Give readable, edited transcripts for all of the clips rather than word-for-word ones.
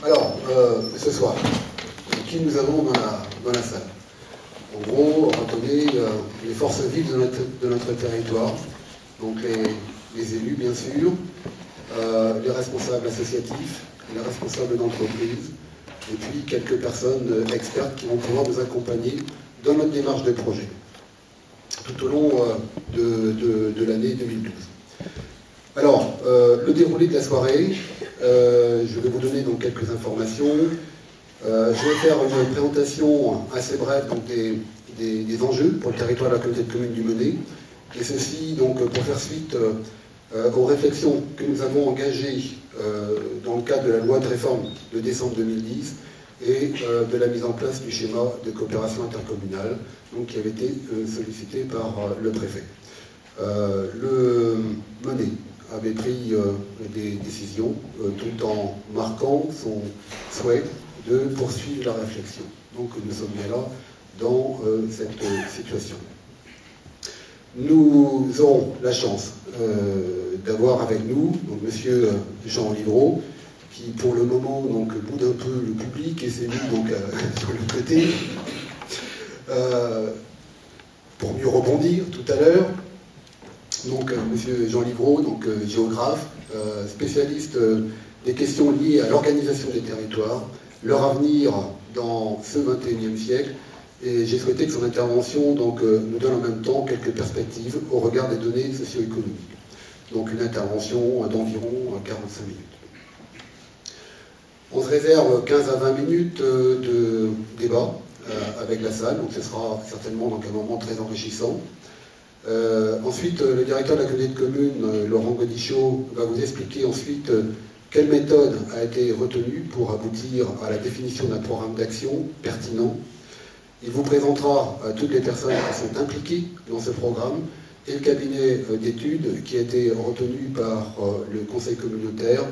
Alors, ce soir, qui nous avons dans la salle? En gros, retenez les forces vives de notre territoire, donc les élus bien sûr, les responsables associatifs, les responsables d'entreprise, et puis quelques personnes expertes qui vont pouvoir nous accompagner dans notre démarche de projet, tout au long de l'année 2012. Alors, le déroulé de la soirée, je vais vous donner donc quelques informations. Je vais faire une présentation assez brève donc, des enjeux pour le territoire de la communauté de communes du Menet, et ceci donc pour faire suite aux réflexions que nous avons engagées dans le cadre de la loi de réforme de décembre 2010 et de la mise en place du schéma de coopération intercommunale, donc, qui avait été sollicité par le préfet. Le Menet avait pris des décisions tout en marquant son souhait de poursuivre la réflexion. Donc nous sommes bien là dans cette situation. Nous aurons la chance d'avoir avec nous donc, monsieur Jean Livreau, qui pour le moment donc, boude un peu le public et s'est mis donc, sur le côté pour mieux rebondir tout à l'heure. Donc, monsieur Jean Livreau, donc, géographe, spécialiste des questions liées à l'organisation des territoires, leur avenir dans ce XXIe siècle, et j'ai souhaité que son intervention donc, nous donne en même temps quelques perspectives au regard des données socio-économiques. Donc une intervention d'environ 45 minutes. On se réserve 15 à 20 minutes de débat avec la salle, donc ce sera certainement donc, un moment très enrichissant. Ensuite, le directeur de la communauté de communes, Laurent Godichaud, va vous expliquer ensuite quelle méthode a été retenue pour aboutir à la définition d'un programme d'action pertinent. Il vous présentera toutes les personnes qui sont impliquées dans ce programme et le cabinet d'études qui a été retenu par le conseil communautaire.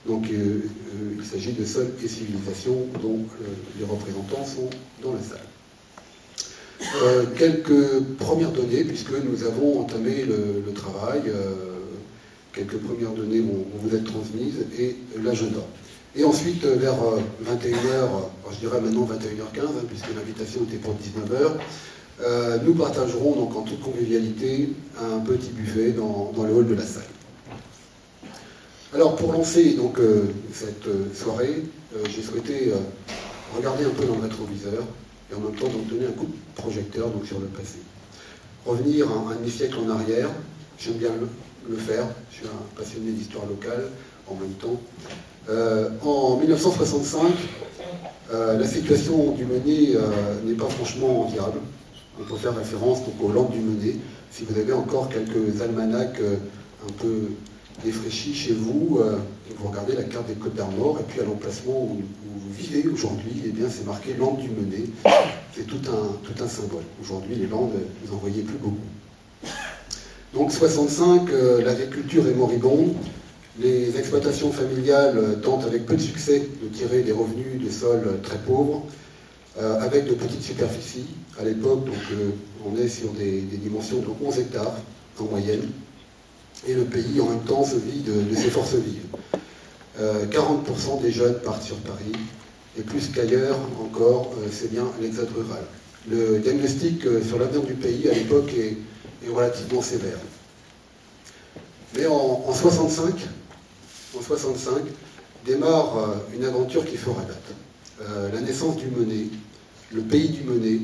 Donc il s'agit de Sol et Civilisation dont les représentants sont dans la salle. Quelques premières données, puisque nous avons entamé le travail, quelques premières données vont vous être transmises, et l'agenda. Et ensuite, vers 21h, je dirais maintenant 21h15, hein, puisque l'invitation était pour 19h, nous partagerons donc en toute convivialité un petit buffet dans le hall de la salle. Alors pour lancer donc, cette soirée, j'ai souhaité regarder un peu dans le rétroviseur, et en même temps donc, donner un coup de projecteur donc, sur le passé. Revenir un demi-siècle en arrière, j'aime bien le faire, je suis un passionné d'histoire locale en même temps. En 1965, la situation du Menet n'est pas franchement enviable. On peut faire référence donc, aux lampes du Menet. Si vous avez encore quelques almanachs un peu défraîchis chez vous, vous regardez la carte des Côtes d'Armor, et puis à l'emplacement où vous vivez aujourd'hui, eh bien c'est marqué Landes du Menet. C'est tout un symbole. Aujourd'hui, les Landes, vous n'en voyez plus beaucoup. Donc 65, l'agriculture est moribonde. Les exploitations familiales tentent avec peu de succès de tirer des revenus de sols très pauvres, avec de petites superficies. À l'époque, on est sur des dimensions de 11 hectares en moyenne. Et le pays, en même temps, se vide de ses forces vives. 40% des jeunes partent sur Paris, et plus qu'ailleurs encore, c'est bien l'exode rural. Le diagnostic sur l'avenir du pays, à l'époque, est relativement sévère. Mais en 65, démarre une aventure qui fera date. La naissance du Menet, le pays du Menet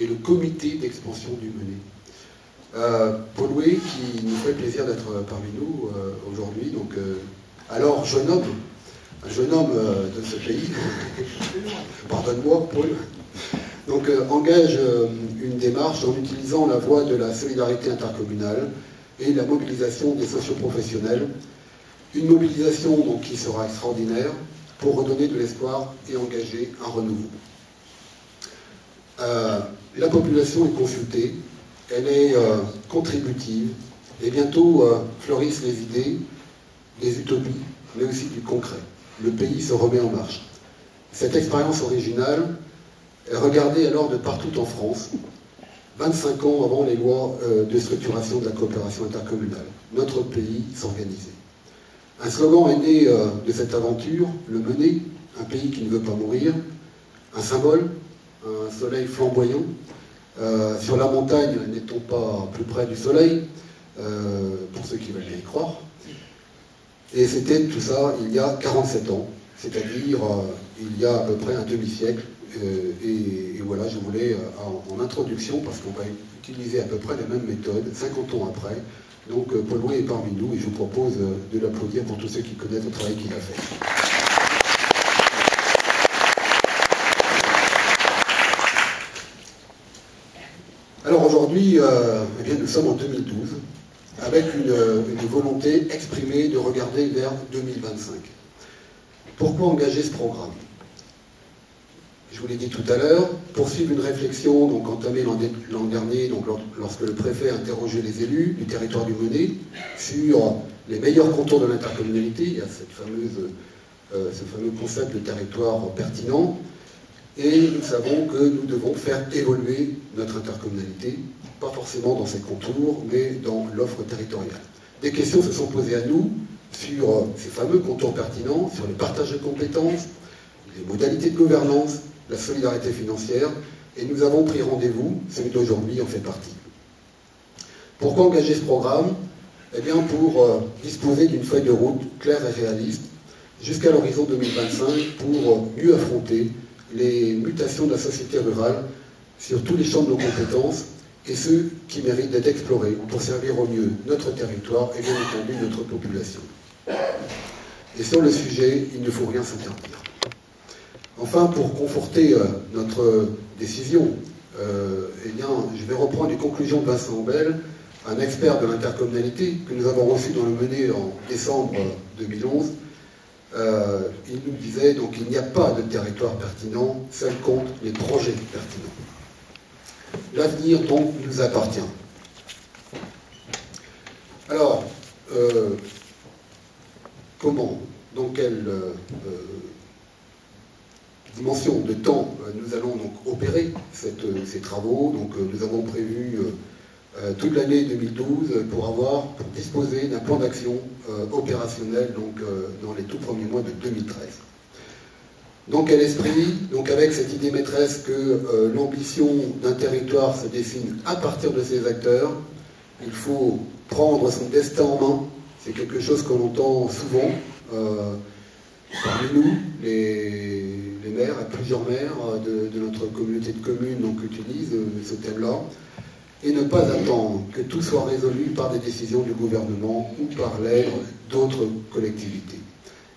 et le comité d'expansion du Menet. Paul Loué, qui nous fait plaisir d'être parmi nous aujourd'hui, donc alors jeune homme de ce pays, pardonne-moi Paul, donc engage une démarche en utilisant la voie de la solidarité intercommunale et la mobilisation des socioprofessionnels. Une mobilisation donc, qui sera extraordinaire pour redonner de l'espoir et engager un renouveau. La population est consultée, elle est contributive, et bientôt fleurissent les idées, les utopies, mais aussi du concret. Le pays se remet en marche. Cette expérience originale est regardée alors de partout en France, 25 ans avant les lois de structuration de la coopération intercommunale. Notre pays s'organisait. Un slogan est né de cette aventure, le Menet, un pays qui ne veut pas mourir, un symbole, un soleil flamboyant. Sur la montagne, n'étant pas plus près du soleil, pour ceux qui veulent y croire. Et c'était tout ça il y a 47 ans, c'est-à-dire il y a à peu près un demi-siècle. Et voilà, je voulais, en introduction, parce qu'on va utiliser à peu près les mêmes méthodes, 50 ans après. Donc Paul Loué est parmi nous et je vous propose de l'applaudir pour tous ceux qui connaissent le travail qu'il a fait. Alors aujourd'hui, eh bien, nous sommes en 2012, avec une volonté exprimée de regarder vers 2025. Pourquoi engager ce programme? Je vous l'ai dit tout à l'heure, poursuivre une réflexion donc, entamée l'an dernier, donc, lorsque le préfet interrogeait les élus du territoire du Mené sur les meilleurs contours de l'intercommunalité. Il y a ce fameux concept de territoire pertinent. Et nous savons que nous devons faire évoluer notre intercommunalité, pas forcément dans ses contours, mais dans l'offre territoriale. Des questions se sont posées à nous sur ces fameux contours pertinents, sur le partage de compétences, les modalités de gouvernance, la solidarité financière, et nous avons pris rendez-vous, celui d'aujourd'hui en fait partie. Pourquoi engager ce programme? Eh bien pour disposer d'une feuille de route claire et réaliste jusqu'à l'horizon 2025 pour mieux affronter les mutations de la société rurale sur tous les champs de nos compétences et ceux qui méritent d'être explorés pour servir au mieux notre territoire et bien entendu notre population. Et sur le sujet, il ne faut rien s'interdire. Enfin, pour conforter notre décision, eh bien, je vais reprendre les conclusions de Vincent Bel, un expert de l'intercommunalité que nous avons reçu dans le Mené en décembre 2011. Il nous disait donc il n'y a pas de territoire pertinent, seul compte les projets pertinents. L'avenir donc nous appartient. Alors, comment, dans quelle dimension de temps nous allons donc opérer ces travaux? Donc, nous avons prévu toute l'année 2012 pour disposer d'un plan d'action opérationnel donc, dans les tout premiers mois de 2013. Dans quel esprit? Donc avec cette idée maîtresse que l'ambition d'un territoire se dessine à partir de ses acteurs, il faut prendre son destin en main. C'est quelque chose qu'on entend souvent parmi nous, les maires, plusieurs maires de notre communauté de communes donc, utilisent ce thème-là. Et ne pas attendre que tout soit résolu par des décisions du gouvernement ou par l'aide d'autres collectivités.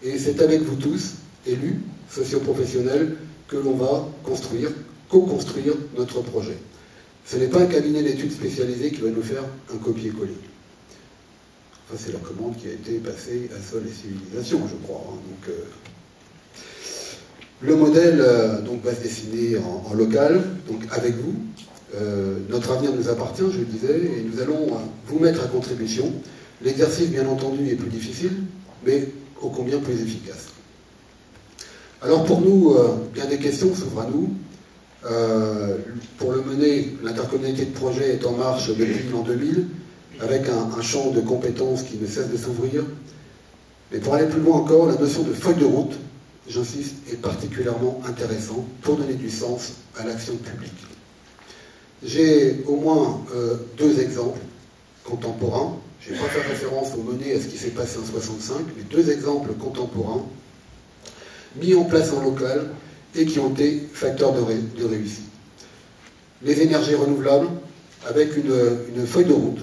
Et c'est avec vous tous, élus, socioprofessionnels, que l'on va co-construire notre projet. Ce n'est pas un cabinet d'études spécialisé qui va nous faire un copier-coller. Enfin, c'est la commande qui a été passée à Sol et Civilisation, je crois. Donc, le modèle donc, va se dessiner en local, donc avec vous. Notre avenir nous appartient, je le disais, et nous allons vous mettre à contribution. L'exercice, bien entendu, est plus difficile, mais ô combien plus efficace. Alors pour nous, bien des questions s'ouvrent à nous. Pour le mener, l'intercommunalité de projet est en marche depuis l'an 2000, avec un champ de compétences qui ne cesse de s'ouvrir. Mais pour aller plus loin encore, la notion de feuille de route, j'insiste, est particulièrement intéressante pour donner du sens à l'action publique. J'ai au moins deux exemples contemporains. Je ne vais pas faire référence au Mené, à ce qui s'est passé en 65, mais deux exemples contemporains mis en place en local et qui ont été facteurs de réussite. Les énergies renouvelables, avec une feuille de route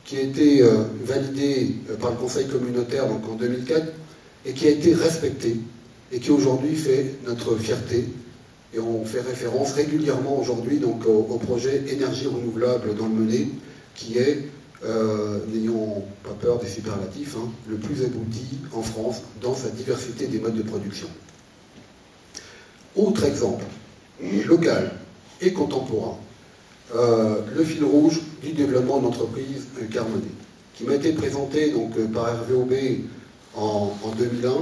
qui a été validée par le Conseil communautaire donc en 2004 et qui a été respectée et qui aujourd'hui fait notre fierté. Et on fait référence régulièrement aujourd'hui donc au projet énergie renouvelable dans le Mené, qui est, n'ayons pas peur des superlatifs, hein, le plus abouti en France dans sa diversité des modes de production. Autre exemple, local et contemporain, le fil rouge du développement de l'entreprise Carmenet, qui m'a été présenté donc, par RVOB en 2001,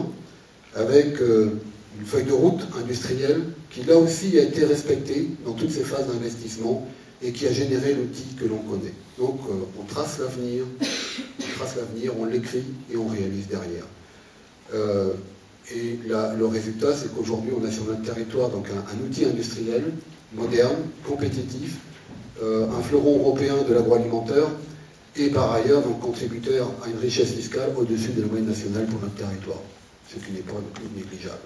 avec une feuille de route industrielle qui là aussi a été respectée dans toutes ses phases d'investissement et qui a généré l'outil que l'on connaît. Donc on trace l'avenir, on l'écrit et on réalise derrière. Et le résultat, c'est qu'aujourd'hui, on a sur notre territoire donc un outil industriel, moderne, compétitif, un fleuron européen de l'agroalimentaire, et par ailleurs donc contributeur à une richesse fiscale au-dessus de la moyenne nationale pour notre territoire, ce qui n'est pas non plus négligeable.